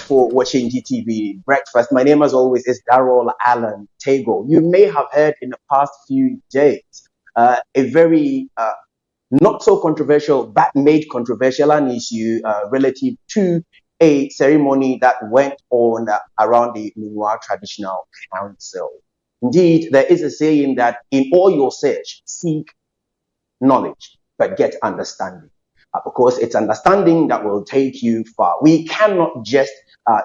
for watching GTV Breakfast. My name, as always, is Darrell Allen Tego. You may have heard in the past few days a very not so controversial, but made controversial an issue relative to a ceremony that went on around the Nungwa Traditional Council. Indeed, there is a saying that in all your search, seek knowledge, but get understanding. Because it's understanding that will take you far. We cannot just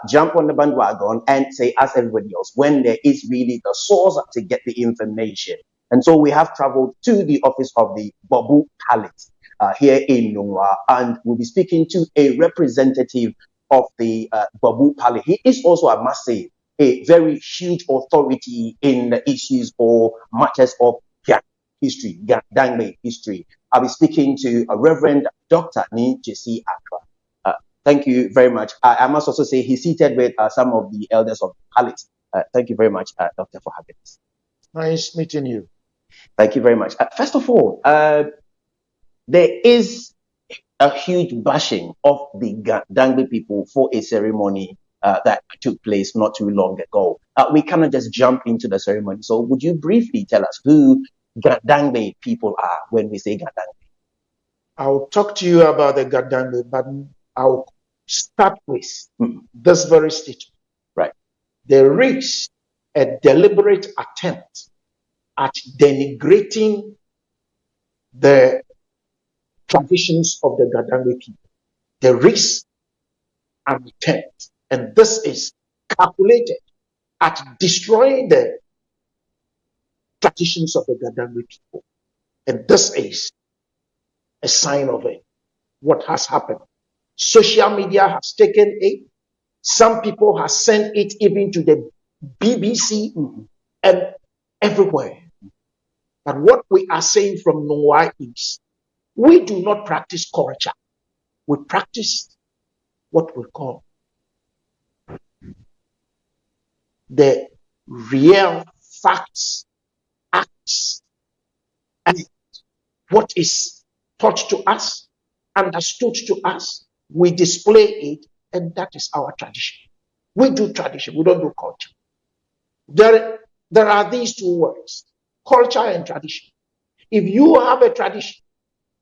jump on the bandwagon and say, as everybody else, when there is really the source to get the information. And so we have traveled to the office of the Gborbu Palace here in Nungwa, and we'll be speaking to a representative of the Gborbu Palace. He is also, I must say, a very huge authority in the issues or matters of history, Ga-Dangme history. I'll be speaking to a Reverend Dr. Ni Jesse Akra. Thank you very much. I must also say he's seated with some of the elders of the palace. Thank you very much, Doctor, for having us. Nice meeting you. Thank you very much. First of all, there is a huge bashing of the Ga-Dangme people for a ceremony that took place not too long ago. We cannot just jump into the ceremony. So would you briefly tell us who Ga-Dangme people are when we say Ga-Dangme? I'll talk to you about the Ga-Dangme, but I'll start with this very statement. Right. There is a deliberate attempt at denigrating the traditions of the Ga-Dangme people. There is an attempt, and this is calculated at destroying the traditions of the Ga-Dangme people. And this is a sign of it, what has happened. Social media has taken it. Some people have sent it even to the BBC and everywhere. But what we are saying from Nungwa is, we do not practice culture. We practice what we call the real facts, acts, and what is taught to us, understood to us, we display it, and that is our tradition. We do tradition, we don't do culture. There are these two words, culture and tradition. If you have a tradition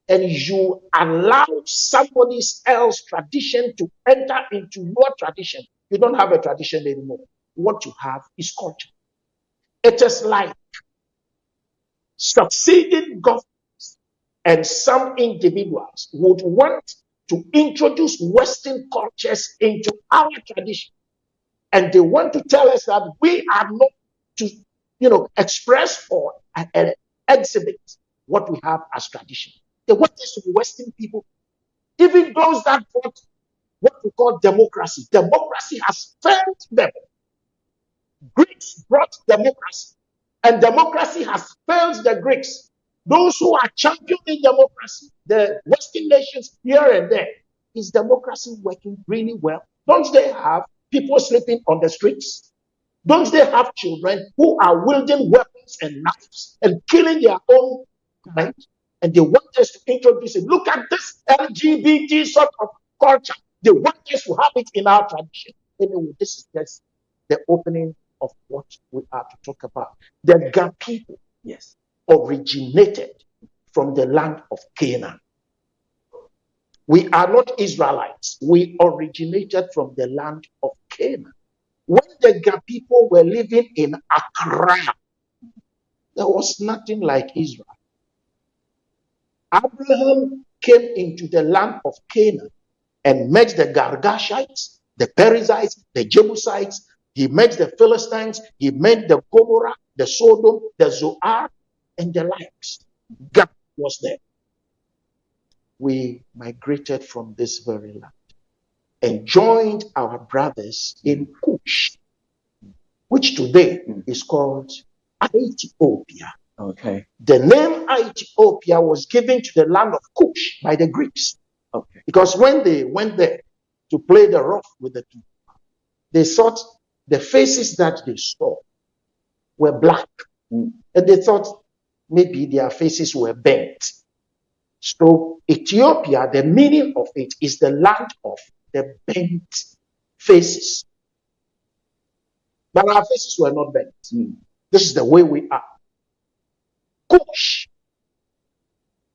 and you allow somebody else's tradition to enter into your tradition, you don't have a tradition anymore. What you have is culture. It is like succeeding governments and some individuals would want to introduce Western cultures into our tradition. And they want to tell us that we are not to, express or exhibit what we have as tradition. They want us to be Western people. Even those that brought what we call democracy. Democracy has failed them. Greeks brought democracy, and democracy has failed the Greeks. Those who are championing democracy, the Western nations here and there, is democracy working really well? Don't they have people sleeping on the streets? Don't they have children who are wielding weapons and knives and killing their own kind? And they want us to introduce it. Look at this LGBT sort of culture. They want us to have it in our tradition. Anyway, this is just the opening of what we are to talk about. The Ga people, yes, originated from the land of Canaan. We are not Israelites. We originated from the land of Canaan. When the Ga people were living in Accra, there was nothing like Israel. Abraham came into the land of Canaan and met the Girgashites, the Perizzites, the Jebusites. He met the Philistines. He met the Gomorrah, the Sodom, the Zoar, and the likes. God was there. We migrated from this very land and joined our brothers in Kush, which today is called Ethiopia. Okay. The name Ethiopia was given to the land of Kush by the Greeks. Okay. Because when they went there to play the rough with the people, they thought the faces that they saw were black. And they thought maybe their faces were bent. So Ethiopia, the meaning of it is the land of the bent faces. But our faces were not bent. This is the way we are. Cush,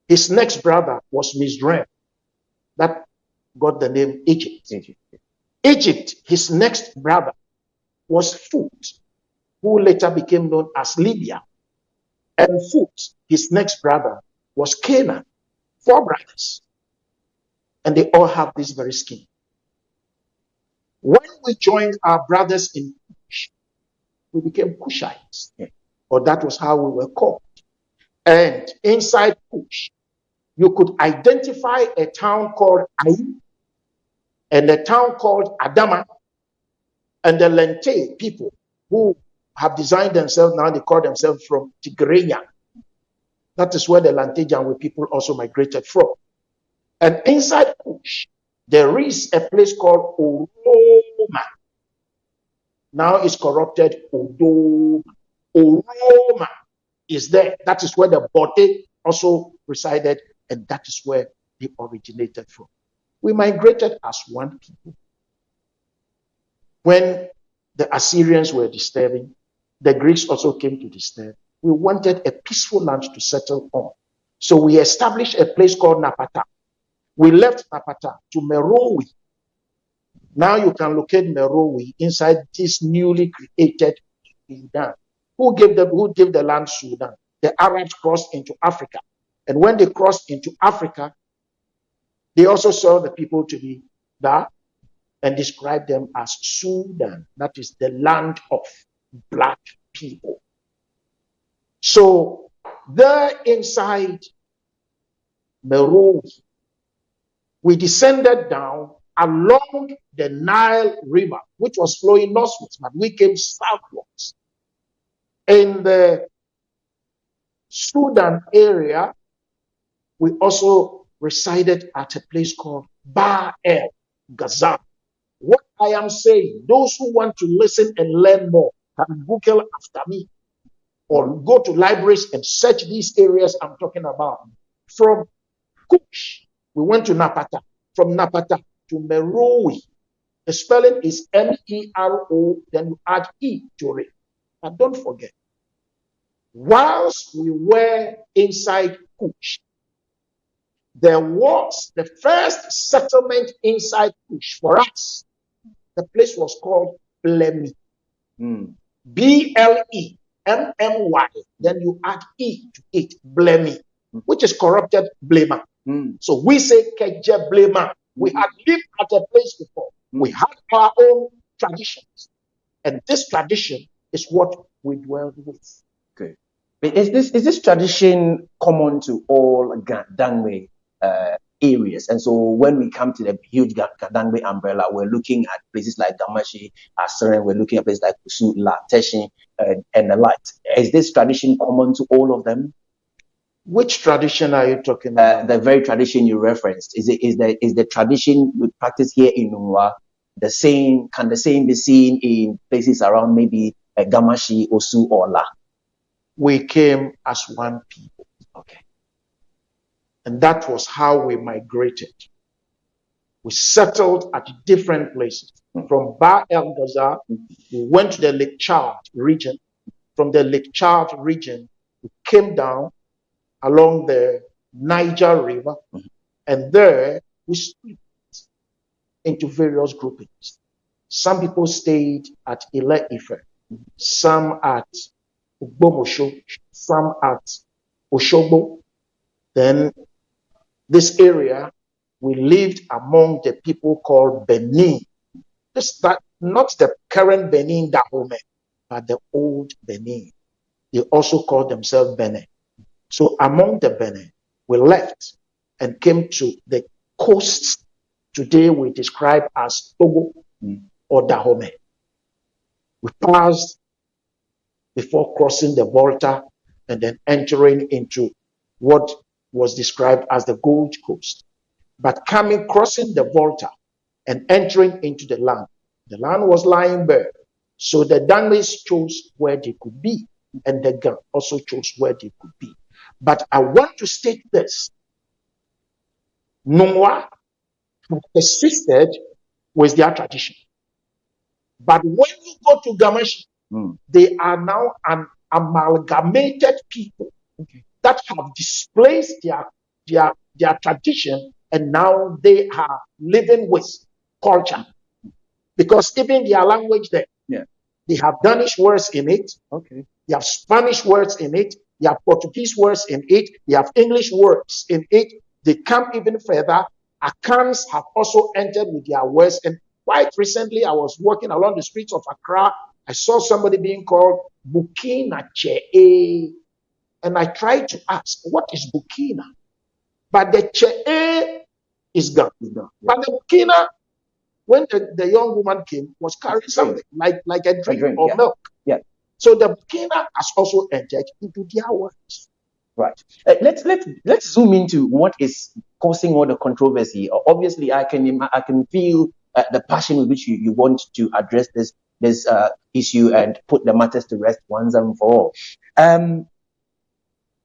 his next brother was Mizraim. That got the name Egypt. Egypt, his next brother was Phut, who later became known as Libya. And Phut, his next brother, was Canaan. 4 brothers. And they all have this very skin. When we joined our brothers in Cush, we became Cushites. Or that was how we were called. And inside Cush, you could identify a town called Ain and a town called Adama, and the Lente people who have designed themselves, now they call themselves from Tigrinya. That is where the Lante Janwe people also migrated from. And inside Cush, there is a place called Oroma. Now it's corrupted Odoma. Oroma is there. That is where the Bote also resided, and that is where they originated from. We migrated as one people. When the Assyrians were disturbing, the Greeks also came to disturb. We wanted a peaceful land to settle on. So we established a place called Napata. We left Napata to Merowe. Now you can locate Merowe inside this newly created Sudan. Who gave the land Sudan? The Arabs crossed into Africa. And when they crossed into Africa, they also saw the people to be there and described them as Sudan. That is the land of black people. So there inside Merowe, we descended down along the Nile River, which was flowing northwards, but we came southwards. In the Sudan area, we also resided at a place called Ba El Ghazal. What I am saying, those who want to listen and learn more can Google after me or go to libraries and search these areas I'm talking about. From Cush, we went to Napata. From Napata to Merowe. The spelling is M-E-R-O, then you add E to it. And don't forget, whilst we were inside Cush, there was the first settlement inside Cush for us. The place was called Blemi. B-L-E-M-M-Y. Then you add E to it, Blemi, which is corrupted Blema. So we say Keje Blema. We had lived at a place before. We had our own traditions. And this tradition is what we dwell with. Okay. But is this tradition common to all Ga-Dangme areas? And so when we come to the huge Ga-Dangme umbrella, we're looking at places like Gamashi, Aseren, we're looking at places like Kusu, La, Teshin, and the like. Is this tradition common to all of them? Which tradition are you talking about? The very tradition you referenced. Is the tradition we practice here in Nungwa the same? Can the same be seen in places around maybe Gamashi, Osu, or La? We came as one people. Okay. And that was how we migrated. We settled at different places. From Ba El Gaza, we went to the Lake Chad region. From the Lake Chad region, we came down along the Niger River, and there we split into various groupings. Some people stayed at Ile Ife, some at Ugbomosho, some at Oshobo. Then this area, we lived among the people called Benin. Not the current Benin Dahomey, but the old Benin. They also called themselves Benin. So among the Benin, we left and came to the coasts. Today we describe as Togo or Dahomey. We passed before crossing the Volta and then entering into what was described as the Gold Coast. But crossing the Volta and entering into the land was lying bare. So the Dangmes chose where they could be, and the Ga also chose where they could be. But I want to state this. Nungwa persisted with their tradition. But when you go to Gamashi, they are now an amalgamated people that have displaced their tradition, and now they are living with culture. Because even their language there, they have Danish words in it, they have Spanish words in it, they have Portuguese words in it, they have English words in it. They come even further. Akans have also entered with their words. And quite recently, I was walking along the streets of Accra. I saw somebody being called Bukina Che. And I tried to ask, what is Bukina? But the Che is gone. But the Bukina, when the young woman came, was carrying something like a drink or milk. So the Bukina has also entered into their words. Right. Let's zoom into what is causing all the controversy. Obviously, I can feel the passion with which you want to address this issue and put the matters to rest once and for all.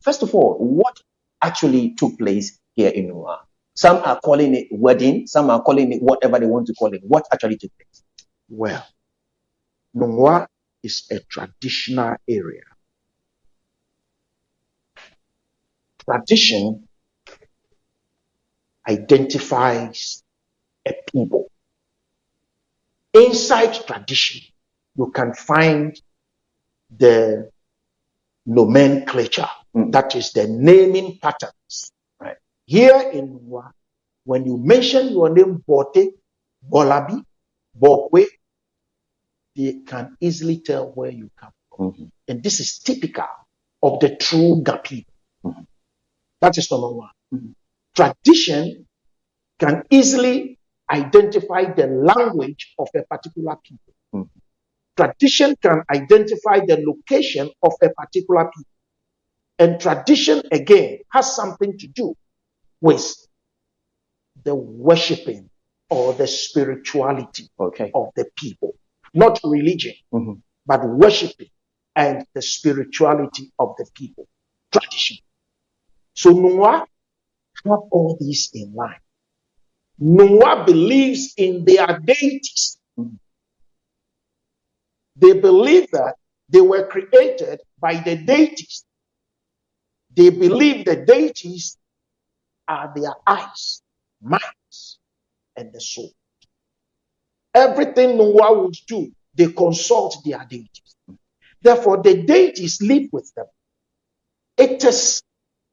First of all, what actually took place here in Noah? Some are calling it wedding, some are calling it whatever they want to call it. What actually took place? Well, Noah is a traditional area. Tradition identifies a people. Inside tradition, you can find the nomenclature, that is the naming patterns. Right. Here in Noah, when you mention your name, Bote, Bolabi, Bokwe, they can easily tell where you come from. And this is typical of the true Ga people. That is number one. Tradition can easily identify the language of a particular people. Tradition can identify the location of a particular people. And tradition, again, has something to do with the worshiping or the spirituality of the people. Not religion, but worshiping and the spirituality of the people. Tradition. So Noah have all these in line. Noah believes in their deities. They believe that they were created by the deities. They believe the deities are their eyes, minds, and the soul. Everything Noah would do, they consult their deities. Therefore, the deities live with them. It is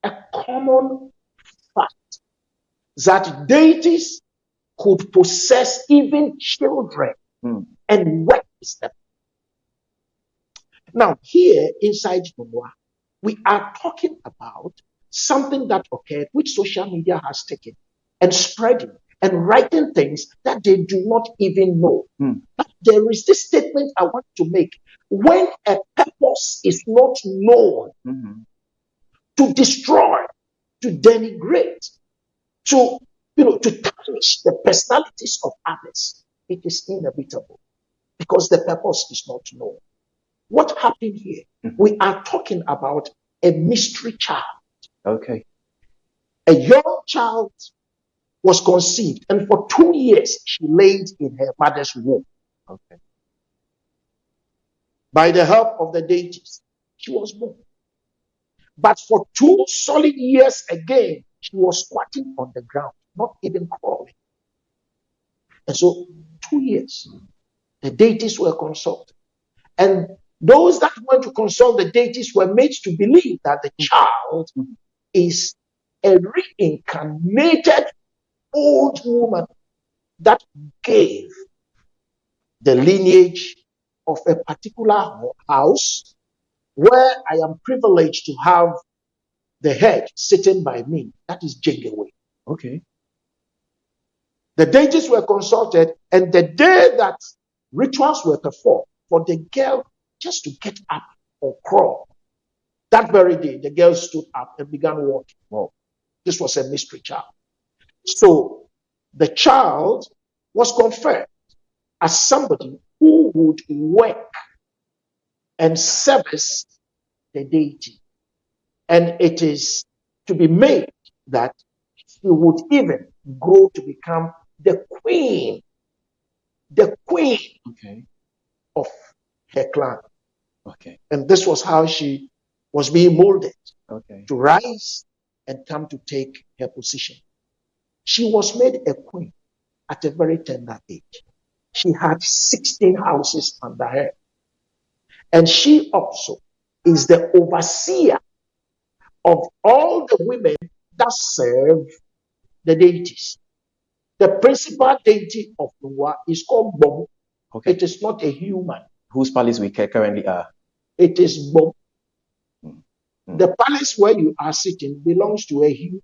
a common fact that deities could possess even children and work with them. Now, here inside Noah, we are talking about something that occurred, which social media has taken and spreading and writing things that they do not even know. But there is this statement I want to make. When a purpose is not known, to destroy, to denigrate, to tarnish the personalities of others, it is inevitable because the purpose is not known. What happened here? We are talking about a mystery child. A young child was conceived, and for 2 years she laid in her mother's womb. By the help of the deities, she was born. But for 2 solid years again, she was squatting on the ground, not even crawling. And so 2 years, the deities were consulted. And those that went to consult the deities were made to believe that the child is a reincarnated old woman that gave the lineage of a particular house where I am privileged to have the head sitting by me. That is Jengewe. The deities were consulted, and the day that rituals were performed for the girl just to get up or crawl, that very day the girl stood up and began walking. This was a mystery child. So the child was confirmed as somebody who would work and service the deity. And it is to be made that she would even grow to become the queen. The queen of her clan. Okay. And this was how she was being molded Okay. to rise and come to take her position. She was made a queen at a very tender age. She had 16 houses under her. And she also is the overseer of all the women that serve the deities. The principal deity of Noah is called Gborbu. Okay. It is not a human. Whose palace we currently are? It is Gborbu. Mm. The palace where you are sitting belongs to a human.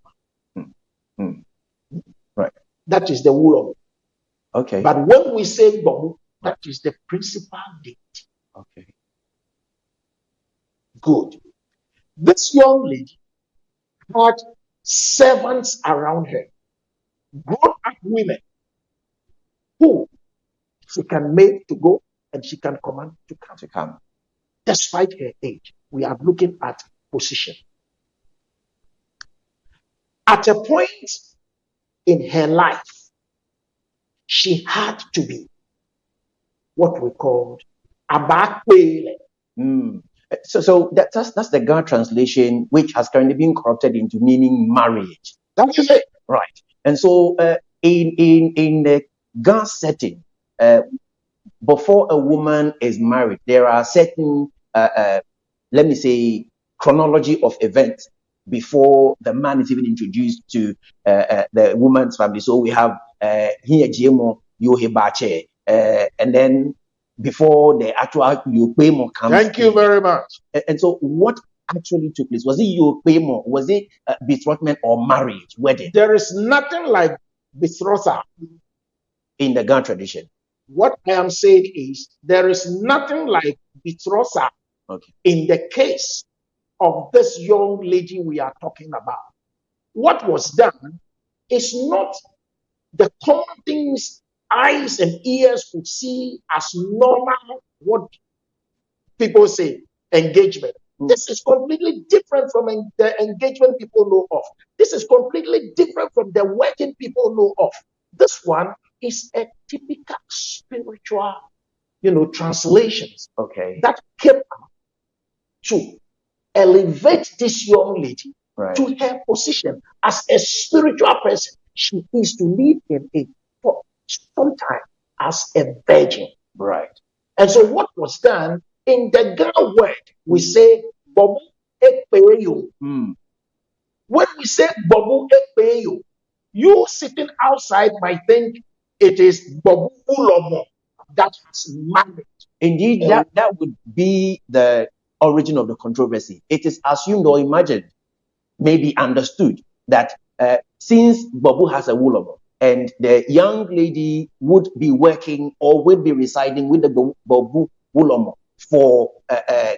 Right. That is the Wulome. Okay. But when we say Gborbu, that is the principal deity. Okay. Good. This young lady had servants around her, grown up women who she can make to go and she can command to come. Despite her age, we are looking at position. At a point in her life, she had to be what we called Abakwele. So that's the Ga translation, which has currently been corrupted into meaning marriage. That is it. Right. And so in the Ga setting, before a woman is married, there are certain, let me say, chronology of events before the man is even introduced to the woman's family. So we have here Jemo Yohebache, and then before the actual Yopemo comes. Thank you very much. And so what actually took place? Was it Yopemo? Was it betrothment or marriage, wedding? There is nothing like betrothal in the Ga tradition. What I am saying is there is nothing like betrothal in the case of this young lady we are talking about. What was done is not the common things eyes and ears could see as normal, what people say, engagement. This is completely different from the engagement people know of. This is completely different from the wedding people know of. This one is a typical spiritual, translations that came out to elevate this young lady to her position as a spiritual person. She is to live in it for some time as a virgin. Right. And so what was done in the Ga word, we say Gborbu ekpeyo. When we say Gborbu ekpeyo, you sitting outside might think it is Gborbu Wulome that has married. Indeed, that would be the origin of the controversy. It is assumed or imagined, maybe understood, that since Gborbu has a Wulome and the young lady would be working or would be residing with the Gborbu Wulome for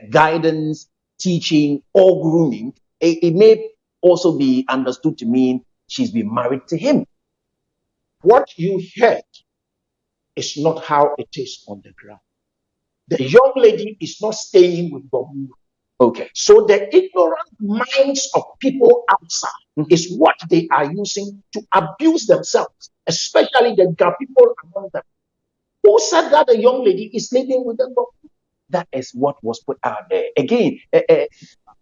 guidance, teaching, or grooming, it may also be understood to mean she's been married to him. What you heard is not how it is on the ground. The young lady is not staying with Gborbu. Okay. So the ignorant minds of people outside is what they are using to abuse themselves, especially the Ga people among them. Who said that the young lady is living with the Gborbu? That is what was put out there. Again,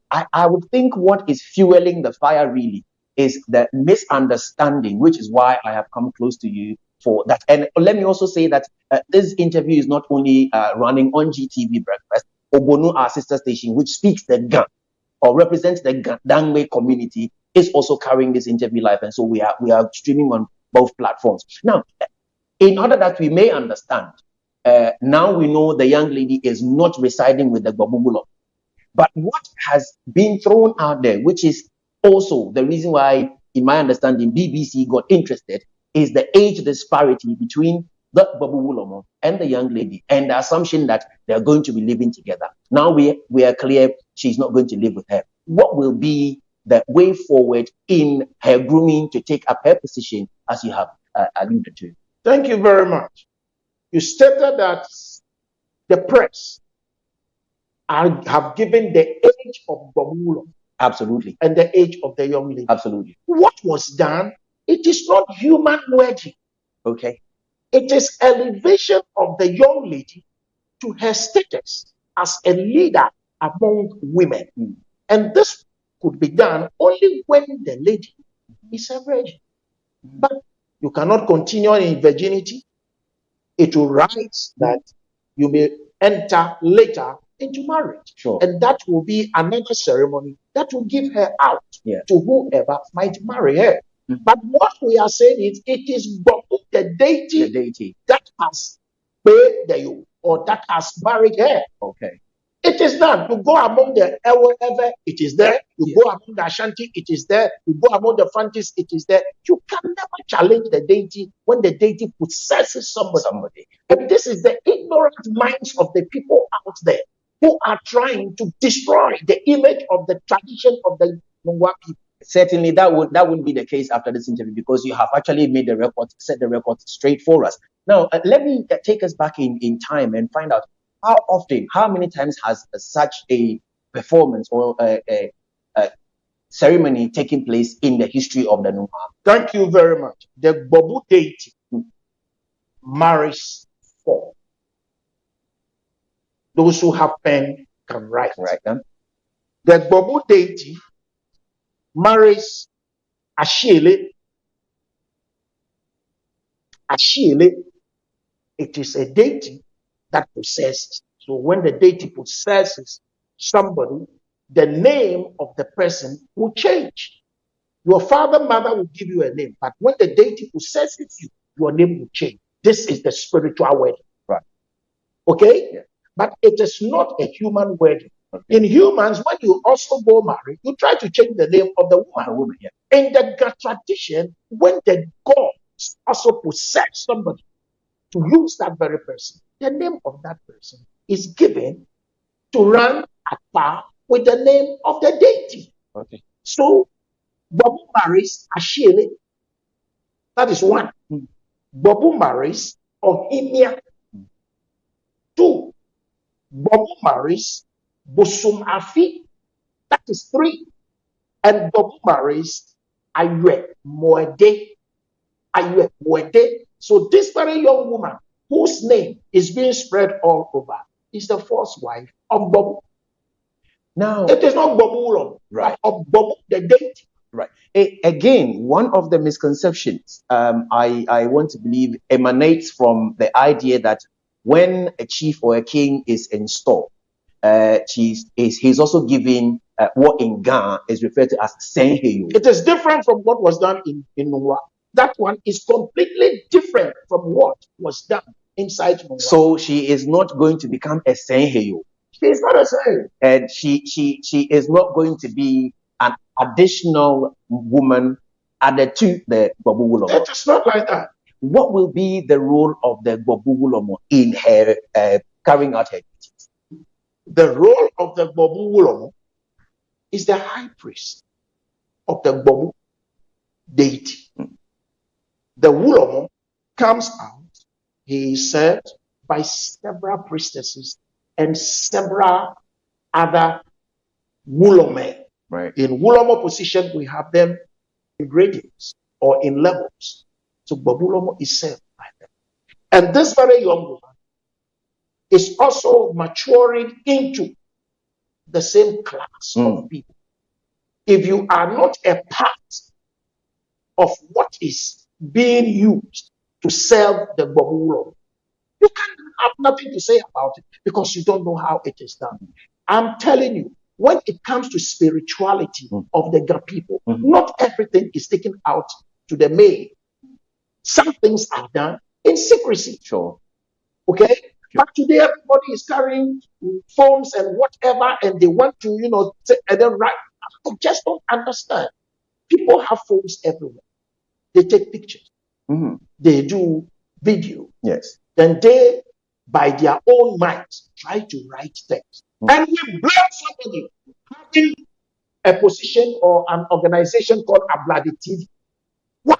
I would think what is fueling the fire really is the misunderstanding, which is why I have come close to you for that. And let me also say that this interview is not only running on GTV Breakfast. Obonu, our sister station, which speaks the Ga or represents the Ga-Dangme community, is also carrying this interview live. And so we are streaming on both platforms. Now, in order that we may understand, now we know the young lady is not residing with the Gborbu Wulome. But what has been thrown out there, which is also the reason why, in my understanding, BBC got interested, is the age disparity between the Gborbu Wulome and the young lady, and the assumption that they are going to be living together. Now we are clear she's not going to live with her. What will be the way forward in her grooming to take up her position, as you have alluded to? Thank you very much. You stated that the press have given the age of Gborbu Wulome. Absolutely. And the age of the young lady. Absolutely. What was done, it is not human wedding. Okay. It is elevation of the young lady to her status as a leader among women. And this could be done only when the lady is a virgin. But you cannot continue in virginity. It will write that you may enter later into marriage. Sure. And that will be another ceremony that will give her out to whoever might marry her. But what we are saying is, it is Gborbu, the deity that has paid the yoke, or that has married her. Okay. It is done. You go among the Ewe, it is there. You go among the Ashanti, it is there. You go among the Fantis, it is there. You can never challenge the deity when the deity possesses somebody. And this is the ignorant minds of the people out there who are trying to destroy the image of the tradition of the Nungwa people. Certainly, that wouldn't be the case after this interview, because you have actually made the record, set the record straight for us. Now, let me take us back in time and find out how often, how many times has such a performance or a ceremony taken place in the history of the Nungwa? Thank you very much. The Gborbu deity marries 4. Those who have pen can write. The Gborbu deity marries Ashiele. Ashiele, it is a deity that possesses. So when the deity possesses somebody, the name of the person will change. Your father, mother will give you a name, but when the deity possesses you, your name will change. This is the spiritual wedding. Right. Okay? Yeah. But it is not a human wedding. Okay. In humans, when you also go marry, you try to change the name of the woman. Yeah. In the Ga tradition, when the gods also possess somebody to use that very person, the name of that person is given to run at par with the name of the deity. Okay. So, Gborbu marries Ashiele. That is 1. Gborbu marries Ohimia. 2. Gborbu marries Bosum Afi. That is 3. And Gborbu marries Aywe Moede. Aywe Moede. So this very young woman, whose name is being spread all over, is the first wife of Gborbu. Now, it is not Gborbu Wulome, right? Of Gborbu, the deity. Right. Again, one of the misconceptions I want to believe emanates from the idea that when a chief or a king is installed, he's also given what in Ghana is referred to as Senheyo. It is different from what was done in Nungwa. That one is completely different from what was done inside Nungwa. So she is not going to become a Senheyo. She is not a Senheyo. And she is not going to be an additional woman added to the Gborbu Wulome. It is not like that. What will be the role of the Gborbu Wulome in her carrying out her duties? The role of the Gborbu Wulome is the high priest of the Gborbu deity. The Wulome comes out. He is served by several priestesses and several other Wulome. Right. In Wulome position, we have them in gradients or in levels. So Gborbu Wulome is served by them. And this very young woman is also maturing into the same class of people. If you are not a part of what is being used to serve the Gborbu Wulome, you can have nothing to say about it because you don't know how it is done. I'm telling you, when it comes to spirituality of the Ga people, not everything is taken out to the main. Some things are done in secrecy. Sure. Okay? Sure. But today everybody is carrying phones and whatever, and they want to, and then write. I just don't understand. People have phones everywhere. They take pictures. They do video. Yes. Then they, by their own minds, try to write text. And we blame somebody having a position or an organization called Abladi TV. What?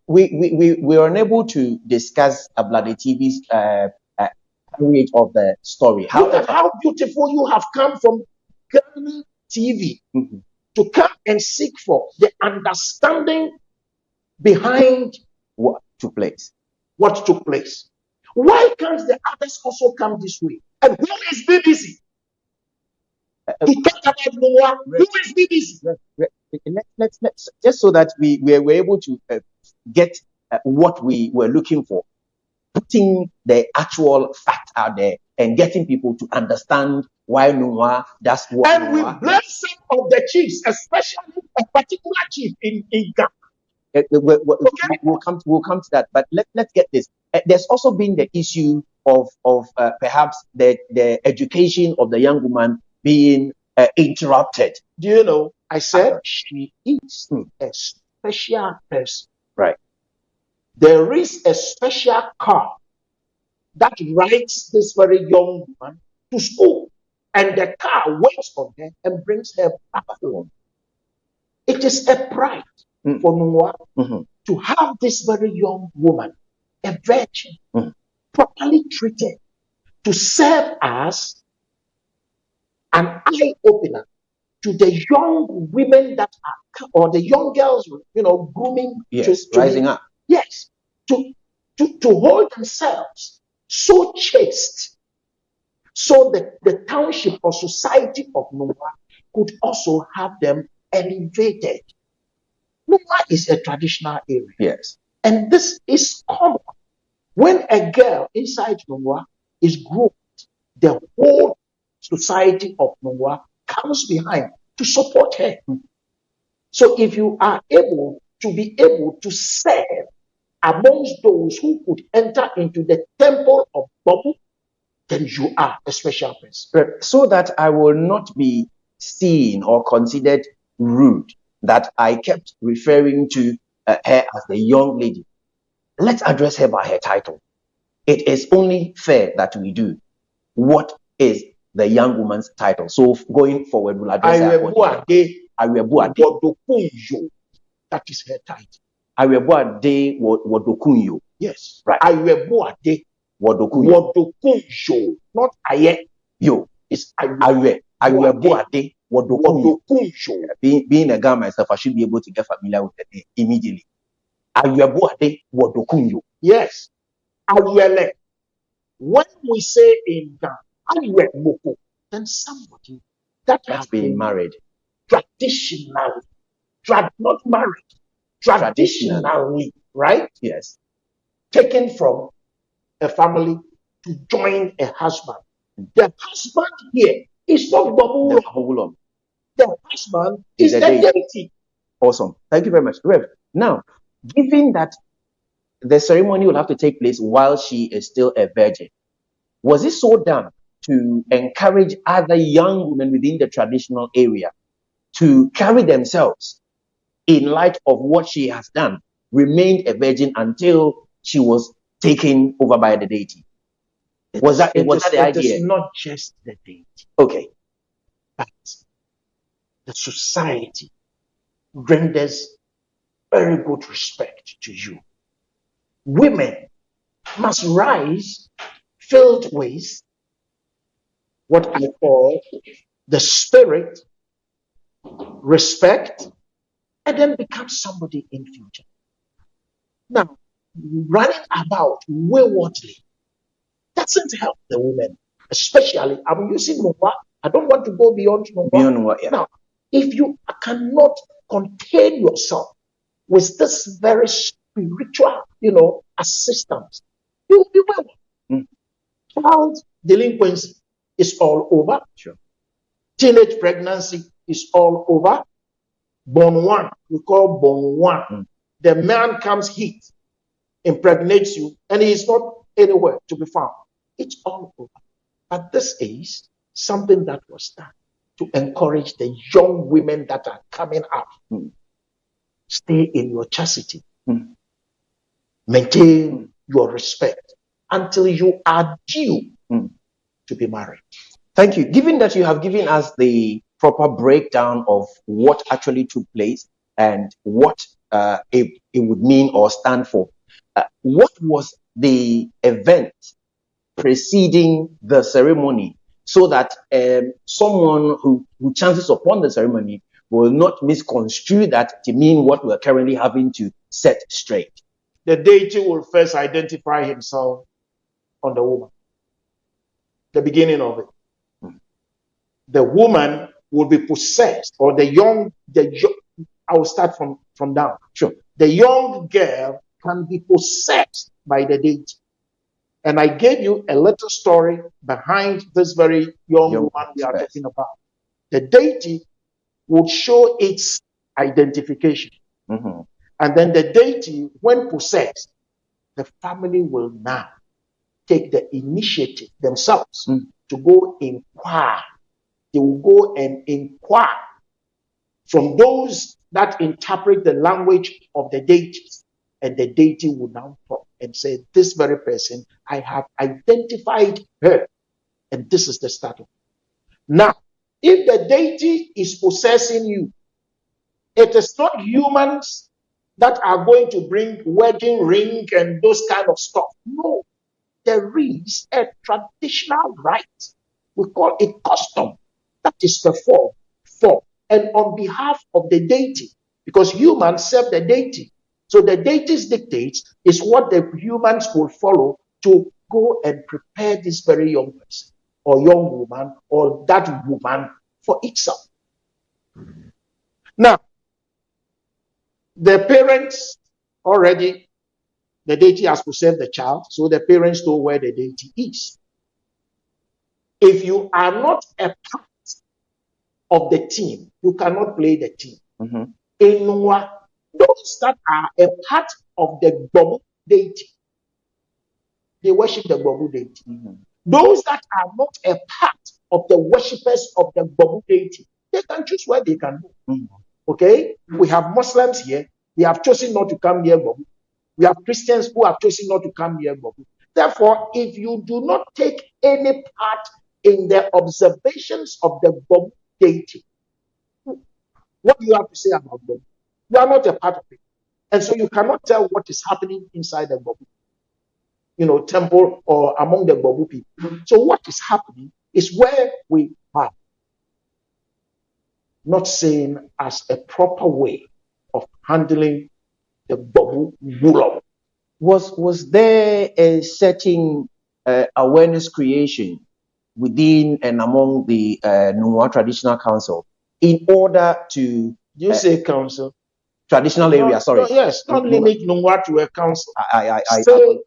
We are unable to discuss Abladi TV's coverage of the story. Look at how beautiful you have come from Ghana TV to come and seek for the understanding behind what took place. What took place. Why can't the others also come this way? And who is BBC to talk about Noah? Who is BBC? Let's just so that we were able to get what we were looking for, putting the actual fact out there and getting people to understand why Noah does what And Noah we blame some of the chiefs, especially a particular chief in Ghana. we'll come to that, but let's get this. There's also been the issue of perhaps the education of the young woman being interrupted. Do you know? I said she is a special person. Right. There is a special car that rides this very young woman to school, and the car waits on her and brings her back home. It is a pride for Noah to have this very young woman, a virgin, properly treated, to serve as an eye opener to the young women that are, or the young girls, grooming, rising up. Yes, to hold themselves so chaste, so that the township or society of Noah could also have them elevated. Noah is a traditional area. Yes. And this is common. When a girl inside Noah is groomed, the whole society of Noah comes behind to support her. So if you are able to serve amongst those who could enter into the temple of Gborbu, then you are a special person. So that I will not be seen or considered rude, that I kept referring to her as the young lady. Let's address her by her title. It is only fair that we do. What is the young woman's title? So going forward, we'll address her. That is her title. Awebuade Wodokunyo. Yes. Right. Awebuade Wodokunyo. Not Aye. Yo. It's Awebuade Wodokunyo. Being a guy myself, I should be able to get familiar with the name immediately. Awebuade Wodokunyo. Yes. Awele. When we say in Ghana, Awemoko, then somebody that has been married traditionally, not married, traditionally, right? Yes. Taken from a family to join a husband. The husband here is not Wulome. The husband is the deity. Awesome. Thank you very much. Rev, now, given that the ceremony will have to take place while she is still a virgin, was it so done to encourage other young women within the traditional area to carry themselves in light of what she has done, remained a virgin until she was taken over by the deity? Was that the idea? It is not just the deity. Okay. But the society renders very good respect to you. Women must rise, filled with what I call the spirit, respect, and then become somebody in future. Now, running about waywardly doesn't help the women, especially, I'm using Noah. I don't want to go beyond Noah. Yeah. Now, if you cannot contain yourself with this very spiritual, assistance, you will be wayward. Child delinquency is all over. Sure. Teenage pregnancy is all over. Born one, we call born one. The man comes hit, impregnates you, and he is not anywhere to be found. It's all over. But this is something that was done to encourage the young women that are coming up. Stay in your chastity. Maintain your respect until you are due to be married. Thank you. Given that you have given us the proper breakdown of what actually took place and what it would mean or stand for, what was the event preceding the ceremony, so that someone who chances upon the ceremony will not misconstrue that to mean what we're currently having to set straight? The deity will first identify himself on the woman. The beginning of it. The woman will be possessed, or I will start from down. Sure. The young girl can be possessed by the deity. And I gave you a little story behind this very young woman we are talking about. The deity would show its identification. And then the deity, when possessed, the family will now take the initiative themselves to go inquire. They will go and inquire from those that interpret the language of the deities. And the deity will now talk and say, this very person, I have identified her. And this is the status. Now, if the deity is possessing you, it is not humans that are going to bring wedding ring and those kind of stuff. No, there is a traditional rite. We call it custom that is performed for and on behalf of the deity, because humans serve the deity. So the deity's dictates is what the humans will follow to go and prepare this very young person or young woman or that woman for itself. Now, the parents already, the deity has possessed the child, so the parents know where the deity is. If you are not a part of the team, you cannot play the team. In Nwa, those that are a part of the Gborbu deity, they worship the Gborbu deity. Those that are not a part of the worshippers of the Gborbu deity, they can choose where they can go. Okay? We have Muslims here, they have chosen not to come near Gborbu. We have Christians who have chosen not to come near Gborbu. Therefore, if you do not take any part in the observations of the Gborbu deity, what do you have to say about Gborbu? You are not a part of it. And so you cannot tell what is happening inside the Gborbu, temple or among the Gborbu people. So what is happening is where we are not seen as a proper way of handling the Gborbu Wulome. Was there a certain awareness creation within and among the Nwa Traditional Council in order to... You say council? Traditional area, sorry. Yes, not limit Nwa to a council. I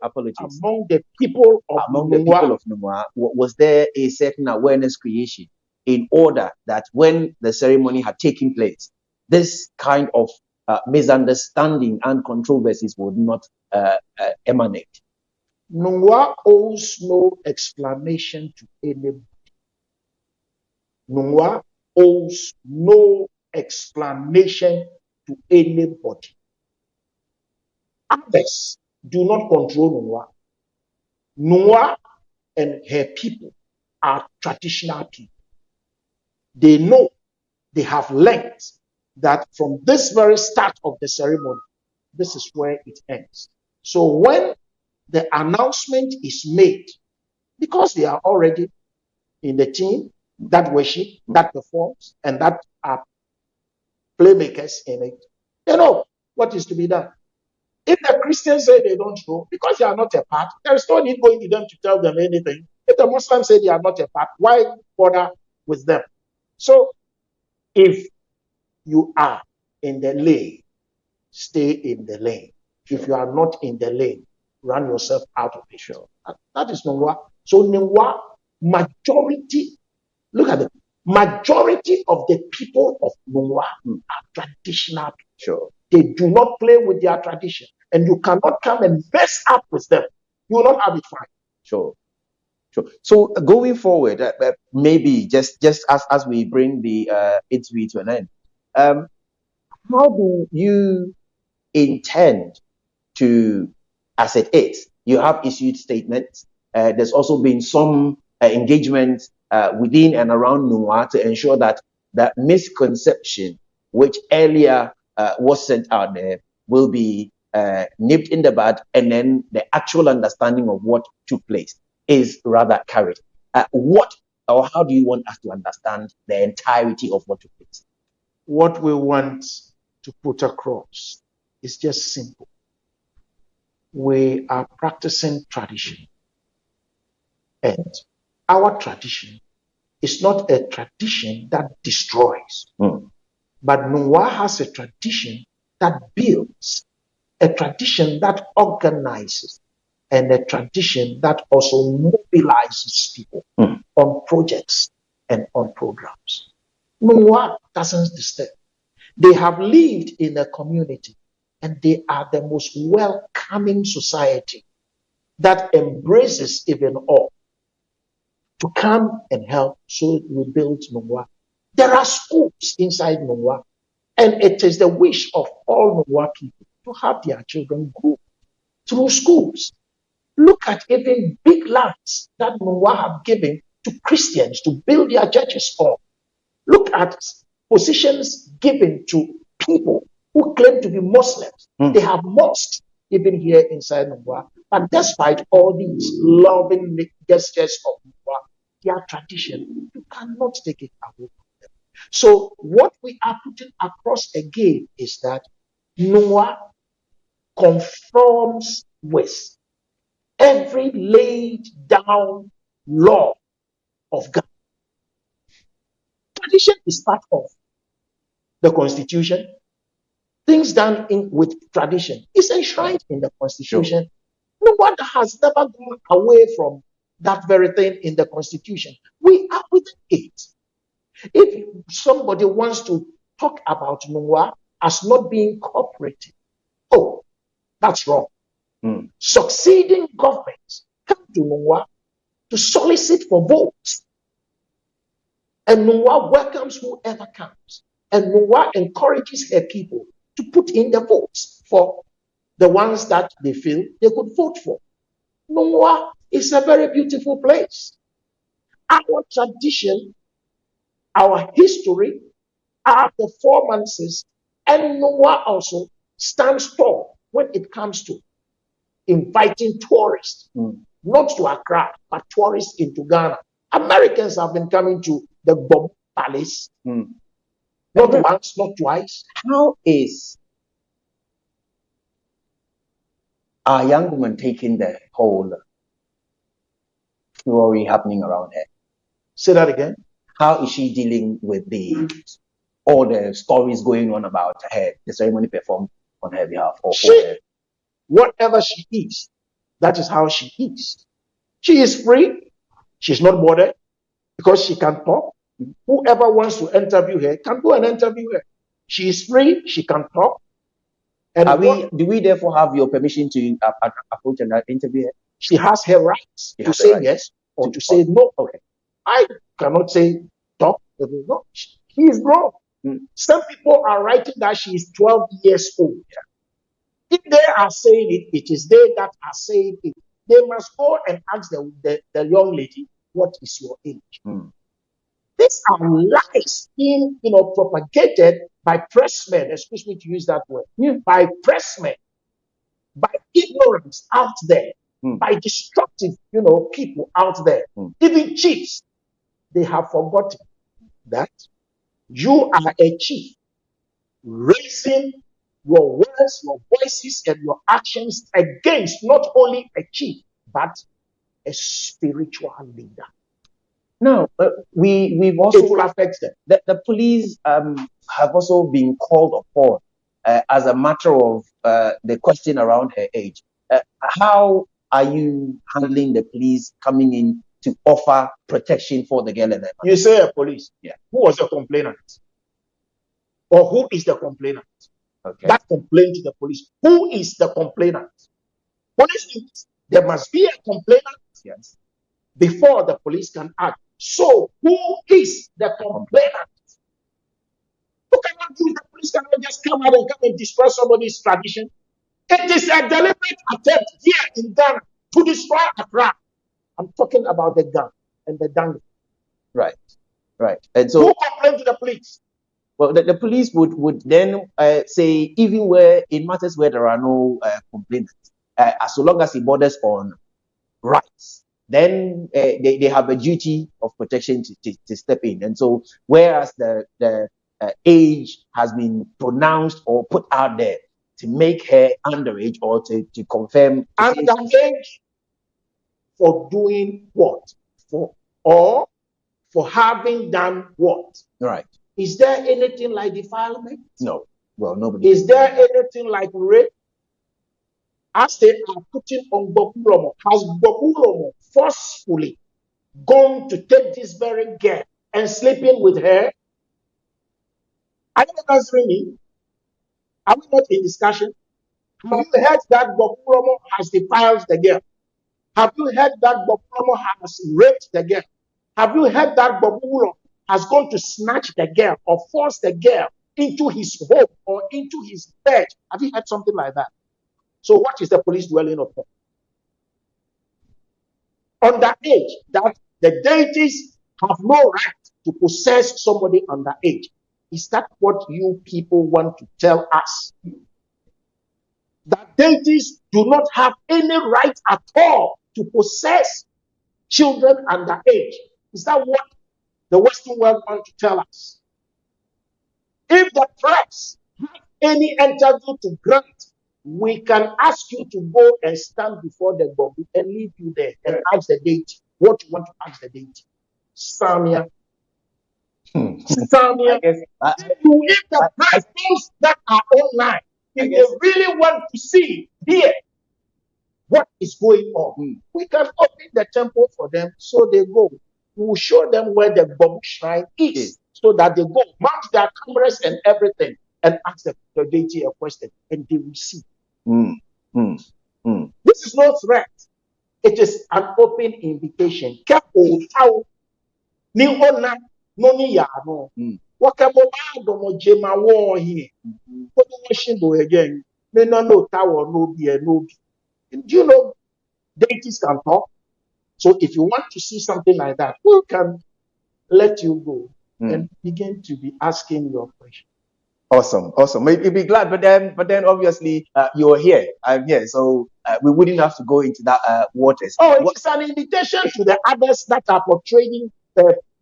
apologize. Among the people of Nwa, was there a certain awareness creation in order that when the ceremony had taken place, this kind of misunderstanding and controversies would not emanate? Nwa owes no explanation to anybody. Nwa owes no explanation to anybody. Others do not control Nwa. Nwa and her people are traditional people. They know, they have learned that from this very start of the ceremony, this is where it ends. So when the announcement is made, because they are already in the team that worship, that performs, and that are playmakers in it, they know what is to be done. If the Christians say they don't know, because they are not a part, there is no need going to them to tell them anything. If the Muslims say they are not a part, why bother with them? So if you are in the lane, stay in the lane. If you are not in the lane, run yourself out of the show. That is Nwa. So Nwa, majority, look at it, majority of the people of Nwa are traditional people. Sure. They do not play with their tradition. And you cannot come and mess up with them. You will not have it fine. Sure. So going forward, maybe just as we bring the interview to an end, how do you intend to, as it is, you have issued statements. There's also been some engagement within and around Nwa to ensure that that misconception, which earlier was sent out there, will be nipped in the bud, and then the actual understanding of what took place is rather carried. What or how do you want us to understand the entirety of what took place? What we want to put across is just simple. We are practicing tradition. And our tradition is not a tradition that destroys, but Nwa has a tradition that builds, a tradition that organizes, and a tradition that also mobilizes people on projects and on programs. Nwa doesn't disturb. They have lived in a community, and they are the most welcoming society that embraces even all to come and help. So we built Nwa. There are schools inside Nwa, and it is the wish of all Nwa people to have their children grow through schools. Look at even big lands that Nwa have given to Christians to build their churches on. Look at positions given to people who claim to be Muslims. They have mosques even here inside Nwa. But despite all these loving gestures of Nwa, their tradition, you cannot take it away from them. So what we are putting across again is that Nwa conforms with every laid down law of God. Tradition is part of the Constitution. Things done with tradition is enshrined in the Constitution. No one has never gone away from that very thing in the Constitution. We are within it. If somebody wants to talk about Nwa as not being cooperative, oh, that's wrong. Succeeding governments come to Nwa to solicit for votes. And Nwa welcomes whoever comes. And Nwa encourages her people to put in the votes for the ones that they feel they could vote for. Nwa is a very beautiful place. Our tradition, our history, our performances, and Nwa also stands tall when it comes to inviting tourists, not to Accra, but tourists into Ghana. Americans have been coming to the Gborbu Palace, not once, not twice. How is our young woman taking the whole story happening around her? Say that again. How is she dealing with all the stories going on about her, the ceremony performed on her behalf? Whatever she is, that is how she is. She is free. She's not bothered because she can talk. Whoever wants to interview her can go and interview her. She is free. She can talk. And do we therefore have your permission to approach and interview her? She has her rights to say yes or to say no. Okay. I cannot say talk. No. She is grown. Some people are writing that she is 12 years old. If they are saying it, it is they that are saying it. They must go and ask the young lady, what is your age? These are lies being propagated by pressmen, excuse me to use that word, by pressmen, by ignorance out there, by destructive people out there, even chiefs. They have forgotten that you are a chief, raising your words, your voices, and your actions against not only a chief, but a spiritual leader. Now, we've also it will affect them. The police have also been called upon as a matter of the question around her age. How are you handling the police coming in to offer protection for the girl and her mother? You say a police. Yeah. Who was the complainant? Or who is the complainant? Okay. That complained to the police. Who is the complainant? Police, there must be a complainant, yes, before the police can act. So, who is the complainant? Who cannot do the police cannot just come out and come and destroy somebody's tradition? It is a deliberate attempt here in Ghana to destroy Accra. I'm talking about the gun and the Ga-Dangme. Right. And so, who complained to the police? Well, the police would then say, even where in matters where there are no complaints, as long as it borders on rights, then they have a duty of protection to step in. And so, whereas the age has been pronounced or put out there to make her underage or to confirm underage, for doing what? Or for having done what? Right. Is there anything like defilement? No. Well, nobody. Is there anything like rape? As they are putting on Gborbu, has Gborbu forcefully gone to take this very girl and sleeping with her? Are you not answering me? Are we not in discussion? Have you heard that Gborbu has defiled the girl? Have you heard that Gborbu has raped the girl? Have you heard that Gborbu has gone to snatch the girl or force the girl into his home or into his bed? Have you heard something like that? So what is the police dwelling upon? Underage, that the deities have no right to possess somebody underage. Is that what you people want to tell us? That deities do not have any right at all to possess children underage. Is that what the Western world wants to tell us? If the press have any interview to grant, we can ask you to go and stand before the Gborbu and leave you there and ask the deity what you want to ask the deity. Samia. Samia. If the press those that are online, if they really want to see here what is going on, we can open the temple for them so they go. We will show them where the Gborbu shrine is so that they go, mount their cameras and everything, and ask the deity a question, and they will see. This is no threat. It is an open invitation. Careful how ni ona no ni ya no. Wakabo do mo jema wo here. What do we again? Me no tower no be no be. Do you know deities can talk? So if you want to see something like that, we can let you go and begin to be asking your question. Awesome. You'd be glad, but then obviously you're here. I'm here, so we wouldn't have to go into that waters. It's an invitation to the others that are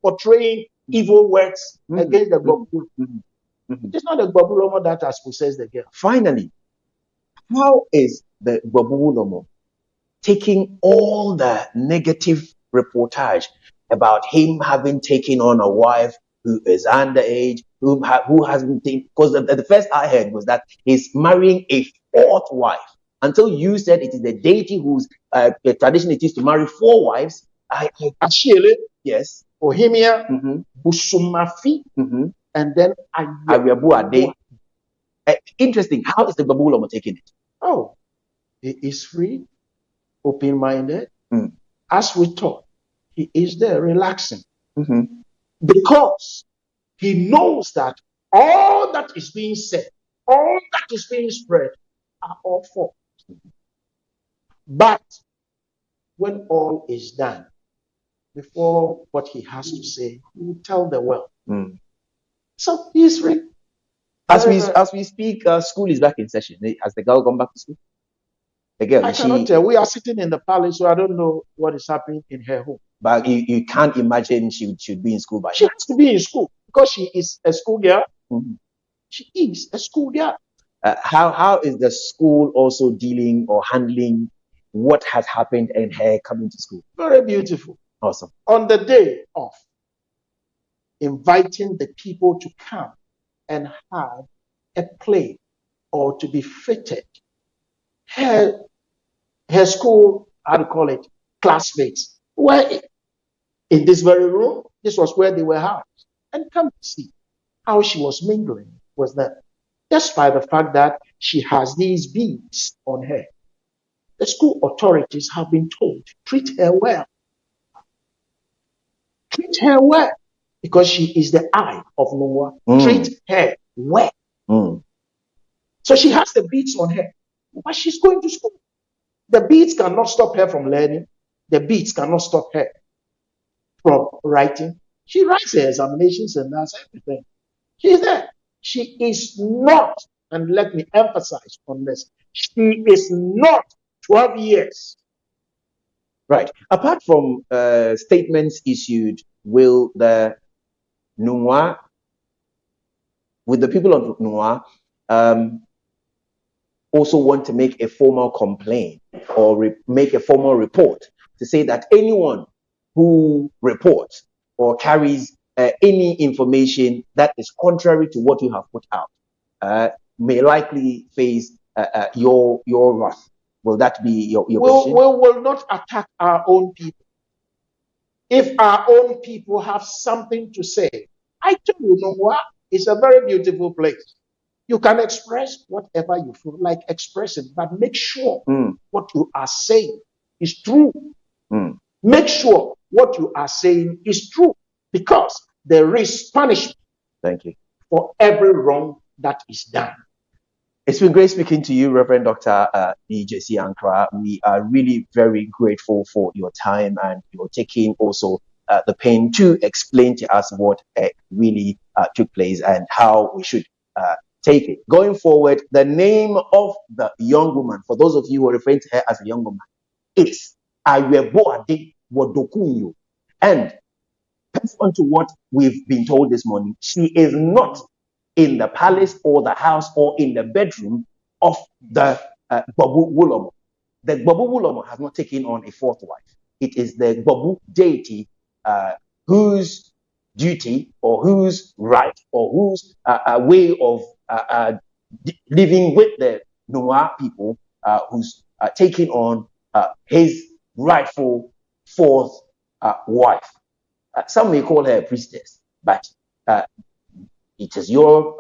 portraying evil words against the Gborbu. It's not the Gborbu that has possessed the girl. Finally, how is the Gborbu taking all the negative reportage about him having taken on a wife who is underage, who hasn't taken, because the first I heard was that he's marrying a fourth wife. Until you said it is the deity whose tradition it is to marry 4 wives. Achille, yes. Ohimia, Busumafi, and then Ayabuade. Interesting. How is the Gborbu taking it? Oh, he is free, open-minded. As we thought, he is there relaxing. Because he knows that all that is being said, all that is being spread are all false. But when all is done, before what he has to say, he will tell the world. So he's free. As we speak, school is back in session. Has the girl gone back to school? The girl, I cannot tell. We are sitting in the palace, so I don't know what is happening in her home. But you can't imagine she should be in school by now. She has to be in school because she is a school girl. She is a school girl. How is the school also dealing or handling what has happened and her coming to school? Very beautiful. Awesome. On the day of inviting the people to come and have a play or to be fitted, her school, how to call it, classmates were in this very room. This was where they were housed. And come to see how she was mingling with them. Despite the fact that she has these beads on her, the school authorities have been told, treat her well. Treat her well. Because she is the eye of Noah. Treat her well. So she has the beads on her. But she's going to school. The beads cannot stop her from learning. The beads cannot stop her from writing. She writes her examinations and that's everything. She's there. She is not, and let me emphasize on this, she is not 12 years. Right. Apart from statements issued, will the people of Noah also want to make a formal complaint or make a formal report to say that anyone who reports or carries any information that is contrary to what you have put out may likely face your wrath. Will that be your position? We will not attack our own people. If our own people have something to say, I tell you, Nongwa is a very beautiful place. You can express whatever you feel like expressing, but make sure what you are saying is true. Make sure what you are saying is true, because there is punishment. Thank you. For every wrong that is done. It's been great speaking to you, Reverend Dr. BJC Ankara. We are really very grateful for your time and your taking also the pain to explain to us what really took place and how we should take it. Going forward, the name of the young woman, for those of you who are referring to her as a young woman, is Ayeboade Wodokunyo. And pursuant to what we've been told this morning, she is not in the palace or the house or in the bedroom of the Gborbu Wulome. The Gborbu Wulome has not taken on a fourth wife. It is the Gborbu deity whose duty or whose right or whose way of living with the Noah people who's taking on his rightful fourth wife. Some may call her a priestess, but it is your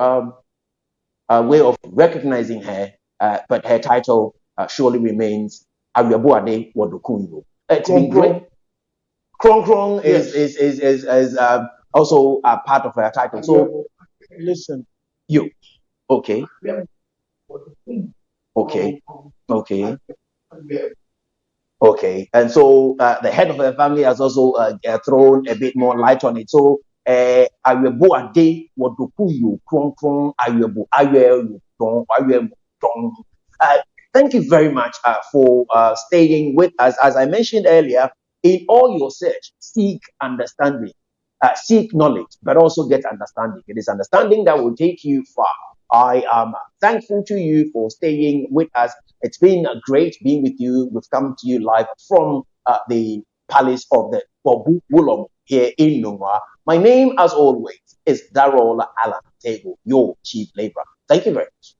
way of recognizing her, but her title surely remains Ayeboade Wodokunyo. It's been great. Krong Krong is also a part of her title. So listen, you okay? Okay, okay. Okay, and so the head of the family has also thrown a bit more light on it. So, Ayeboade Wodokunyo Krong Krong Ayebo Ayebo. Thank you very much for staying with us. As I mentioned earlier, in all your search, seek understanding, seek knowledge, but also get understanding. It is understanding that will take you far. I am thankful to you for staying with us. It's been great being with you. We've come to you live from the palace of the Gborbu Wulome here in Nungwa. My name, as always, is Darola Alan Tego, your chief laborer. Thank you very much.